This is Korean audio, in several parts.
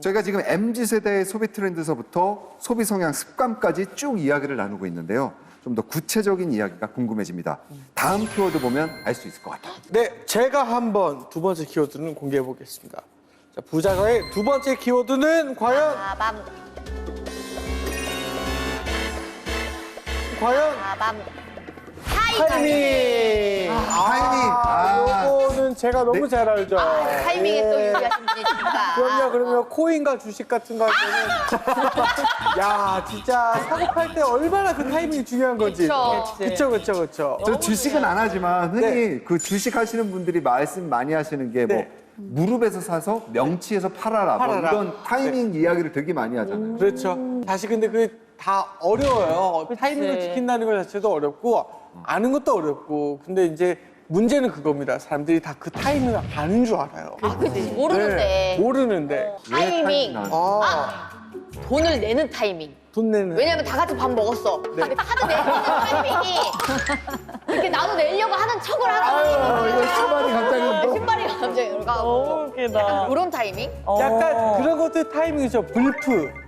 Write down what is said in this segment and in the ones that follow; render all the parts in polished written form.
저희가 지금 MZ세대의 소비 트렌드서부터 소비 성향 습관까지 쭉 이야기를 나누고 있는데요. 좀 더 구체적인 이야기가 궁금해집니다. 다음 키워드 보면 알 수 있을 것 같아요. 네, 제가 한번 두 번째 키워드는 공개해 보겠습니다. 자, 부자가의 두 번째 키워드는 과연 타이밍. 요거는 제가 너무 잘 알죠. 타이밍에 또 유리하신 분이시니까. 그럼요. 코인과 주식 같은 거 할 때는 야, 진짜 사고 팔 때 얼마나 그 타이밍이 중요한 거지. 그쵸. 저 주식은 안 하지만 흔히 그 주식 하시는 분들이 말씀 많이 하시는 게 뭐 무릎에서 사서 명치에서 팔아라. 뭐 이런 타이밍 이야기를 되게 많이 하잖아요. 그렇죠. 사실 근데 그게 다 어려워요. 타이밍을 지킨다는 것 자체도 어렵고 아는 것도 어렵고. 근데 이제 문제는 그겁니다. 사람들이 다 그 타이밍을 아는 줄 알아요. 그치, 모르는데. 네, 모르는데. 타이밍. 아, 돈을 내는 타이밍. 돈 내는. 왜냐면 다 같이 밥 먹었어. 근데 카드 내는 타이밍이 이렇게 나도 내려고 하는 척을 하는 이거 신발이 갑자기 신발이 갑자기 올라가고. 웃기다. 그런 타이밍? 약간 그런 것들 타이밍이죠. 불프.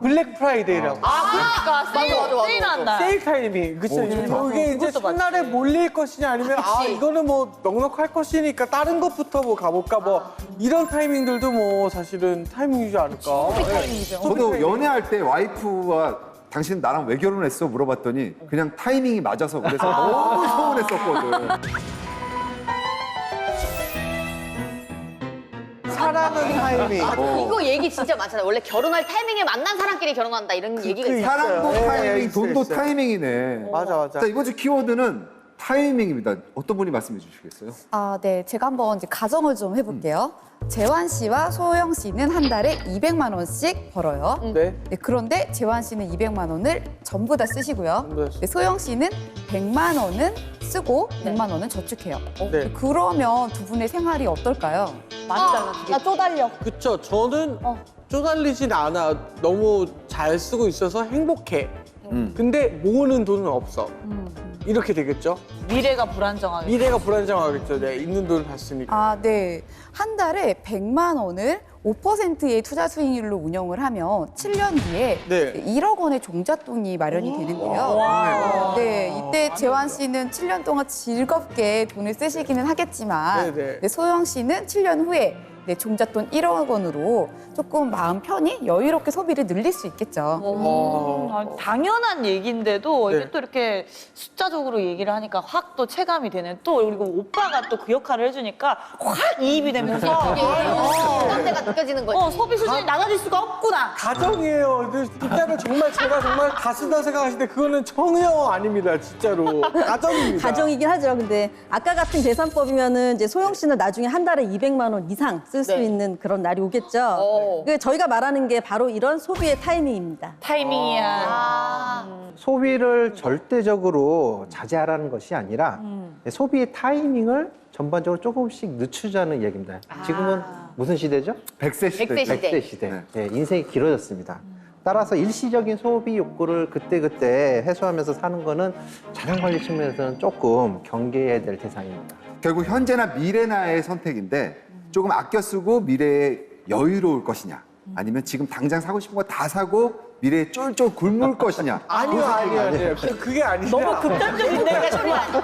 블랙 프라이데이라고. 그러니까 세일 난다. 세일 타이밍. 그쵸. 이게 이제 첫날에 몰릴 것이냐 아니면 이거는 뭐 넉넉할 것이니까 다른 것부터 뭐 가볼까 뭐 이런 타이밍들도 뭐 사실은 타이밍이지 않을까. 저도 연애할 때 와이프가 당신 나랑 왜 결혼했어? 물어봤더니 그냥 타이밍이 맞아서 그래서 너무 서운했었거든. 사랑은 타이밍. 이거 얘기 진짜 많잖아요. 원래 결혼할 타이밍에 만난 사람끼리 결혼한다 이런 얘기가 있어요. 사랑도 있어요. 타이밍, 있어요, 돈도 있어요. 타이밍이네. 맞아. 자, 이번 주 키워드는 타이밍입니다. 어떤 분이 말씀해 주시겠어요? 네. 제가 한번 이제 가정을 좀 해볼게요. 재환 씨와 소영 씨는 한 달에 200만 원씩 벌어요. 네. 네, 그런데 재환 씨는 200만 원을 전부 다 쓰시고요. 전부 다 쓰- 네, 소영 씨는 100만 원은 쓰고 100만 원은 저축해요. 네. 그러면 두 분의 생활이 어떨까요? 많이 달라지겠다. 나 쪼달려. 그쵸. 저는 쪼달리진 않아. 너무 잘 쓰고 있어서 행복해. 근데 모으는 돈은 없어. 이렇게 되겠죠? 미래가 불안정하게. 미래가 불안정하겠죠. 네, 있는 돈을 다 쓰니까. 네. 한 달에 100만 원을 5%의 투자 수익률로 운영을 하면 7년 뒤에 네. 1억 원의 종잣돈이 마련이 되는데요. 네, 이때 재환 씨는 7년 동안 즐겁게 돈을 쓰시기는 하겠지만 네. 네, 소영 씨는 7년 후에 네, 종잣돈 1억 원으로 조금 마음 편히 여유롭게 소비를 늘릴 수 있겠죠. 당연한 얘기인데도 이게 네. 또 이렇게 숫자적으로 얘기를 하니까 확 또 체감이 되는. 또 그리고 오빠가 또 그 역할을 해주니까 확 이입이 되면서 부담대가 느껴지는 거지. 소비 수준이 낮아질 수가 없구나. 가정이에요. 이때는 정말 제가 정말 다 쓴다 생각하시는데 그거는 전혀 아닙니다. 진짜로. 가정입니다. 가정이긴 하죠. 근데 아까 같은 계산법이면은 이제 소영 씨는 나중에 한 달에 200만 원 이상 쓸 수 네. 있는 그런 날이 오겠죠. 그 저희가 말하는 게 바로 이런 소비의 타이밍입니다. 타이밍이야. 소비를 절대적으로 자제하라는 것이 아니라 소비의 타이밍을 전반적으로 조금씩 늦추자는 얘기입니다. 지금은 무슨 시대죠? 100세 시대. 100세 시대. 100세 시대. 네, 인생이 길어졌습니다. 따라서 일시적인 소비 욕구를 그때그때 해소하면서 사는 거는 자산관리 측면에서는 조금 경계해야 될 대상입니다. 결국 현재나 미래나의 선택인데 조금 아껴 쓰고 미래에 여유로울 것이냐 아니면 지금 당장 사고 싶은 거 다 사고 미래에 쫄쫄 굶을 것이냐. 아니요. 그게 아니라. 너무 극단적인데?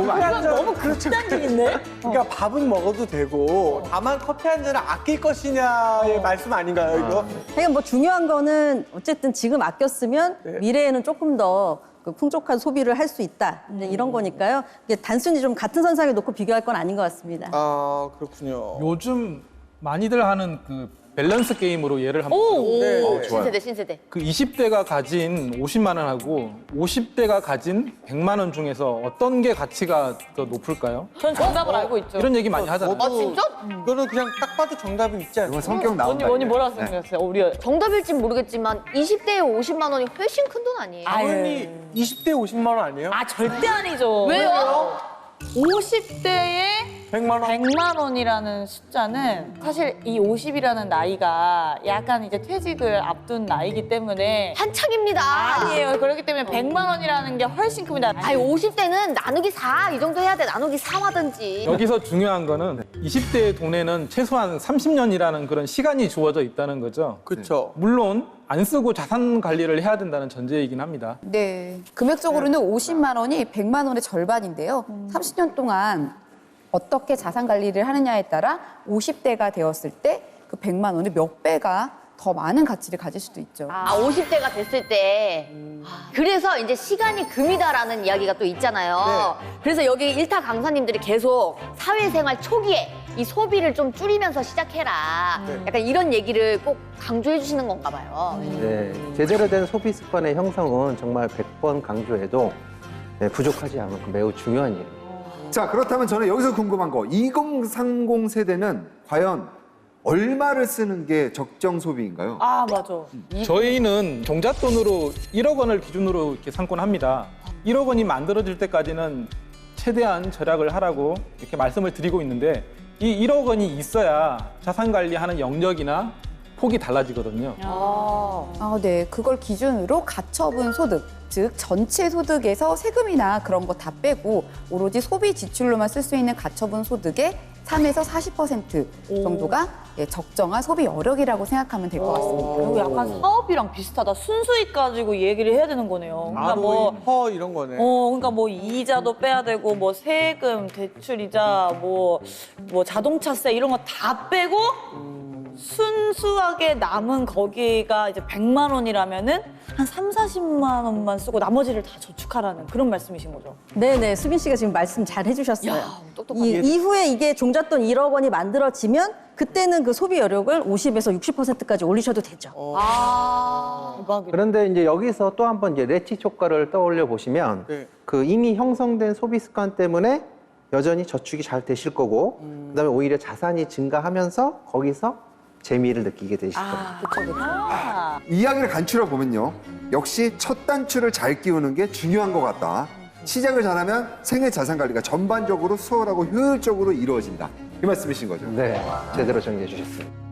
이건 너무 극단적인데? 그러니까 밥은 먹어도 되고 다만 커피 한 잔을 아낄 것이냐의 말씀 아닌가요, 이거? 그러니까 뭐 중요한 거는 어쨌든 지금 아껴 쓰면 네. 미래에는 조금 더 그 풍족한 소비를 할 수 있다. 이제 이런 거니까요. 이게 단순히 좀 같은 선상에 놓고 비교할 건 아닌 것 같습니다. 아, 그렇군요. 요즘 많이들 하는 그 밸런스 게임으로 예를 한번 네. 신세대, 신세대. 그 20대가 가진 50만 원하고 50대가 가진 100만 원 중에서 어떤 게 가치가 더 높을까요? 전 정답을 알고 있죠. 이런 얘기 많이 하잖아요. 진짜? 이거는 그냥 딱 봐도 정답이 있지 않나요? 이건 성격 나온다. 언니 뭐라고 네. 생각했어요? 우리 정답일진 모르겠지만 20대에 50만 원이 훨씬 큰 돈 아니에요? 당연히 20대 50만 원 아니에요? 절대 아니죠. 왜요? 50대에 100만 원. 100만 원이라는 숫자는 사실 이 50이라는 나이가 약간 이제 퇴직을 앞둔 나이기 때문에 한창입니다. 아니에요. 그렇기 때문에 100만 원이라는 게 훨씬 큽니다. 아니 50대는 나누기 4 이 정도 해야 돼. 나누기 3 하든지. 여기서 중요한 거는 20대의 돈에는 최소한 30년이라는 그런 시간이 주어져 있다는 거죠. 그렇죠. 물론 안 쓰고 자산 관리를 해야 된다는 전제이긴 합니다. 네. 금액적으로는 50만 원이 100만 원의 절반인데요. 30년 동안 어떻게 자산 관리를 하느냐에 따라 50대가 되었을 때 그 100만 원의 몇 배가 더 많은 가치를 가질 수도 있죠. 아, 50대가 됐을 때. 그래서 이제 시간이 금이다라는 이야기가 또 있잖아요. 그래서 여기 일타 강사님들이 계속 사회생활 초기에 이 소비를 좀 줄이면서 시작해라. 약간 이런 얘기를 꼭 강조해 주시는 건가 봐요. 네, 제대로 된 소비 습관의 형성은 정말 100번 강조해도 네, 부족하지 않은 만큼 매우 중요한 일이에요. 자, 그렇다면 저는 여기서 궁금한 거, 2030 세대는 과연 얼마를 쓰는 게 적정 소비인가요? 아, 맞아. 저희는 종잣돈으로 1억 원을 기준으로 이렇게 상권합니다. 1억 원이 만들어질 때까지는 최대한 절약을 하라고 이렇게 말씀을 드리고 있는데 이 1억 원이 있어야 자산 관리하는 영역이나 폭이 달라지거든요. 아, 네. 그걸 기준으로 가처분 소득, 즉 전체 소득에서 세금이나 그런 거 다 빼고 오로지 소비 지출로만 쓸 수 있는 가처분 소득의 3에서 40% 정도가 예, 적정한 소비 여력이라고 생각하면 될 것 같습니다. 그리고 약간 사업이랑 비슷하다. 순수익 가지고 얘기를 해야 되는 거네요. 그러니까 허 이런 거네. 그러니까 뭐 이자도 빼야 되고 뭐 세금, 대출 이자, 뭐 자동차세 이런 거 다 빼고 순수하게 남은 거기가 이제 100만 원이라면은 한 3, 40만 원만 쓰고 나머지를 다 저축하라는 그런 말씀이신 거죠. 네네, 수빈 씨가 지금 말씀 잘 해주셨어요. 야, 똑똑하네. 이후에 이게 종잣돈 1억 원이 만들어지면 그때는 그 소비 여력을 50에서 60%까지 올리셔도 되죠. 대박이다. 그런데 이제 여기서 또 한 번 이제 레치 효과를 떠올려 보시면 네. 그 이미 형성된 소비 습관 때문에 여전히 저축이 잘 되실 거고 그다음에 오히려 자산이 증가하면서 거기서 재미를 느끼게 되실 겁니다. 아, 이야기를 간추려 보면요. 역시 첫 단추를 잘 끼우는 게 중요한 것 같다. 시작을 잘하면 생애 자산 관리가 전반적으로 수월하고 효율적으로 이루어진다. 이 말씀이신 거죠. 네, 제대로 정리해 주셨습니다.